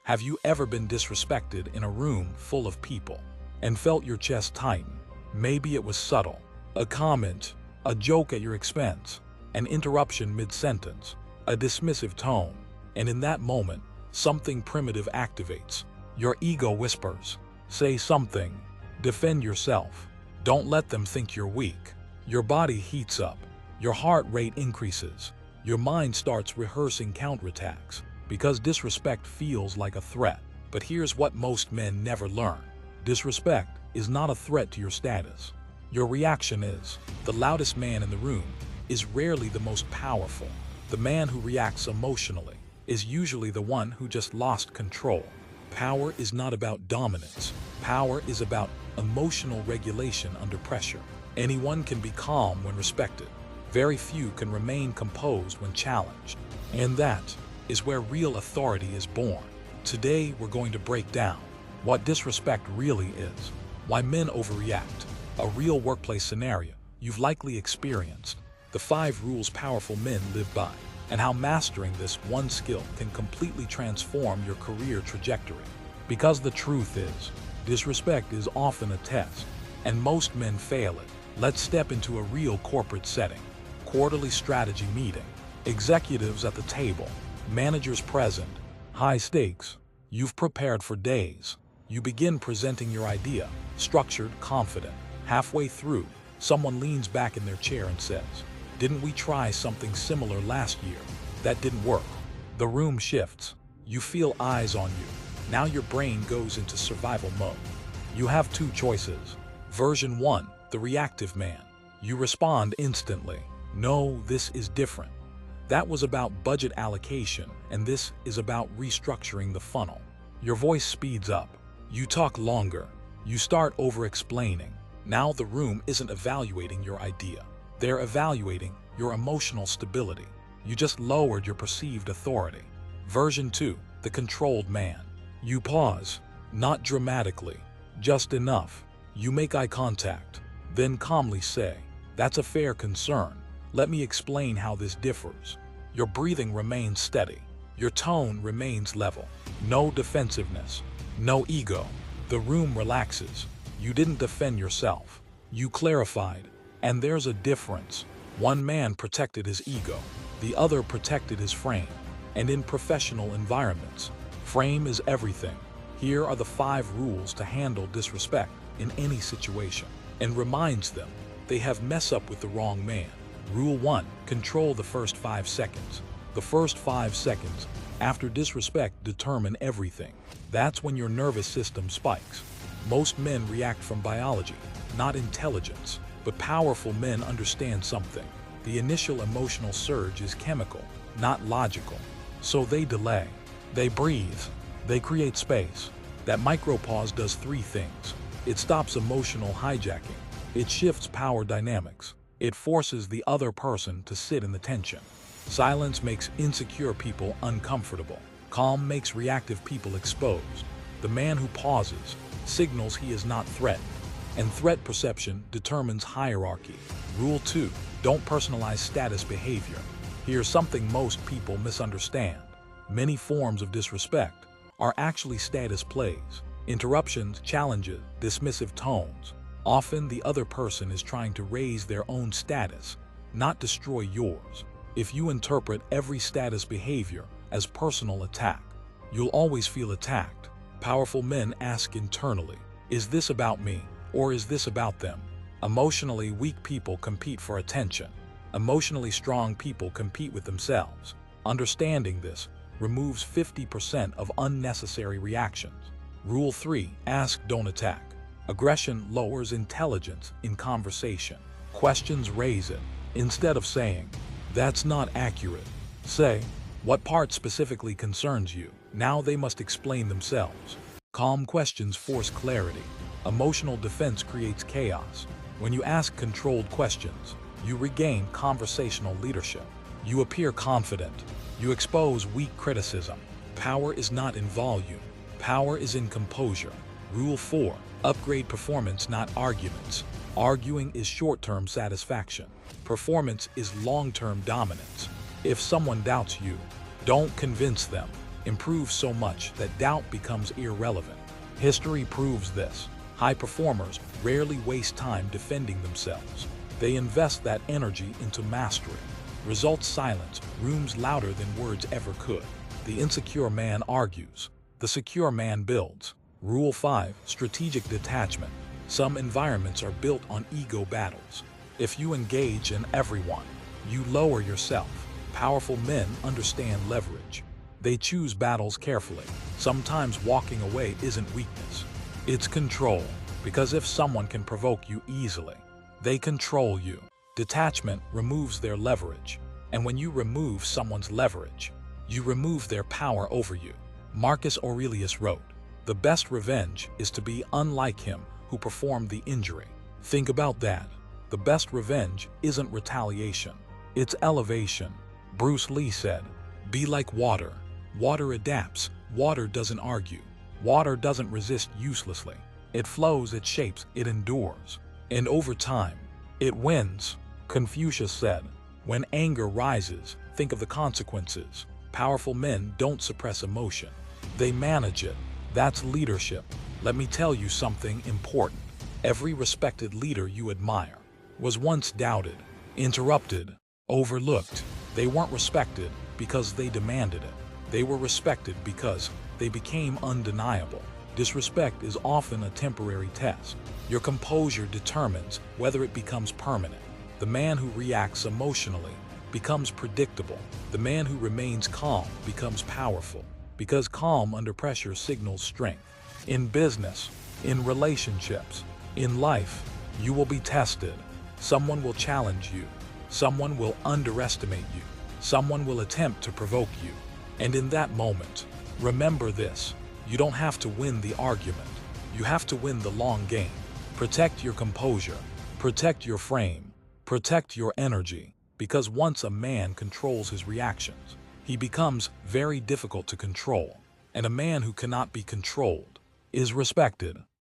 Have you ever been disrespected in a room full of people and felt your chest tighten? Maybe it was subtle, a comment, a joke at your expense, an interruption mid-sentence, a dismissive tone, and in that moment, something primitive activates. Your ego whispers, say something, defend yourself. Don't let them think you're weak. Your body heats up, your heart rate increases, your mind starts rehearsing counterattacks, because disrespect feels like a threat. But here's what most men never learn. Disrespect is not a threat to your status. Your reaction is. The loudest man in the room is rarely the most powerful. The man who reacts emotionally is usually the one who just lost control. Power is not about dominance. Power is about emotional regulation under pressure. Anyone can be calm when respected. Very few can remain composed when challenged. And that is where real authority is born. Today, we're going to break down what disrespect really is, why men overreact, a real workplace scenario you've likely experienced, the 5 rules powerful men live by, and how mastering this one skill can completely transform your career trajectory. Because the truth is, disrespect is often a test, and most men fail it. Let's step into a real corporate setting. Quarterly strategy meeting. Executives at the table. Managers present. High stakes. You've prepared for days. You begin presenting your idea, structured, confident. Halfway through, someone leans back in their chair and says, "Didn't we try something similar last year? That didn't work." The room shifts. You feel eyes on you. Now your brain goes into survival mode. You have 2 choices. Version 1, the reactive man. You respond instantly. No, this is different. That was about budget allocation, and this is about restructuring the funnel. Your voice speeds up. You talk longer. You start over-explaining. Now the room isn't evaluating your idea. They're evaluating your emotional stability. You just lowered your perceived authority. Version 2, the controlled man. You pause, not dramatically, just enough. You make eye contact, then calmly say, "That's a fair concern. Let me explain how this differs." Your breathing remains steady. Your tone remains level. No defensiveness, no ego. The room relaxes. You didn't defend yourself. You clarified. And there's a difference. One man protected his ego. The other protected his frame. And in professional environments, frame is everything. Here are the 5 rules to handle disrespect in any situation, and reminds them they have messed up with the wrong man. Rule 1, control the first 5 seconds. The first 5 seconds after disrespect determine everything. That's when your nervous system spikes. Most men react from biology, not intelligence, but powerful men understand something. The initial emotional surge is chemical, not logical. So they delay, they breathe, they create space. That micropause does 3 things. It stops emotional hijacking. It shifts power dynamics. It forces the other person to sit in the tension. Silence makes insecure people uncomfortable. Calm makes reactive people exposed. The man who pauses signals he is not threatened. And threat perception determines hierarchy. Rule 2, don't personalize status behavior. Here's something most people misunderstand. Many forms of disrespect are actually status plays. Interruptions, challenges, dismissive tones. Often the other person is trying to raise their own status, not destroy yours. If you interpret every status behavior as personal attack, you'll always feel attacked. Powerful men ask internally, is this about me or is this about them? Emotionally weak people compete for attention. Emotionally strong people compete with themselves. Understanding this removes 50% of unnecessary reactions. Rule 3, ask, don't attack. Aggression lowers intelligence in conversation. Questions raise it. Instead of saying, "That's not accurate," say, "What part specifically concerns you?" Now they must explain themselves. Calm questions force clarity. Emotional defense creates chaos. When you ask controlled questions, you regain conversational leadership. You appear confident. You expose weak criticism. Power is not in volume. Power is in composure. Rule 4, upgrade performance, not arguments. Arguing is short-term satisfaction. Performance is long-term dominance. If someone doubts you, don't convince them. improves so much that doubt becomes irrelevant. History proves this. High performers rarely waste time defending themselves. They invest that energy into mastery. Results silence rooms louder than words ever could. The insecure man argues. The secure man builds. Rule 5. Strategic detachment. Some environments are built on ego battles. If you engage in everyone, you lower yourself. Powerful men understand leverage. They choose battles carefully. Sometimes walking away isn't weakness. It's control, because if someone can provoke you easily, they control you. Detachment removes their leverage, and when you remove someone's leverage, you remove their power over you. Marcus Aurelius wrote, "The best revenge is to be unlike him who performed the injury." Think about that. The best revenge isn't retaliation, it's elevation. Bruce Lee said, "Be like water. Water adapts. Water doesn't argue. Water doesn't resist uselessly. It flows, it shapes, it endures. And over time, it wins." Confucius said, "When anger rises, think of the consequences." Powerful men don't suppress emotion. They manage it. That's leadership. Let me tell you something important. Every respected leader you admire was once doubted, interrupted, overlooked. They weren't respected because they demanded it. They were respected because they became undeniable. Disrespect is often a temporary test. Your composure determines whether it becomes permanent. The man who reacts emotionally becomes predictable. The man who remains calm becomes powerful, because calm under pressure signals strength. In business, in relationships, in life, you will be tested. Someone will challenge you. Someone will underestimate you. Someone will attempt to provoke you. And in that moment, remember this: you don't have to win the argument. You have to win the long game. Protect your composure. Protect your frame. Protect your energy. Because once a man controls his reactions, he becomes very difficult to control. And a man who cannot be controlled is respected.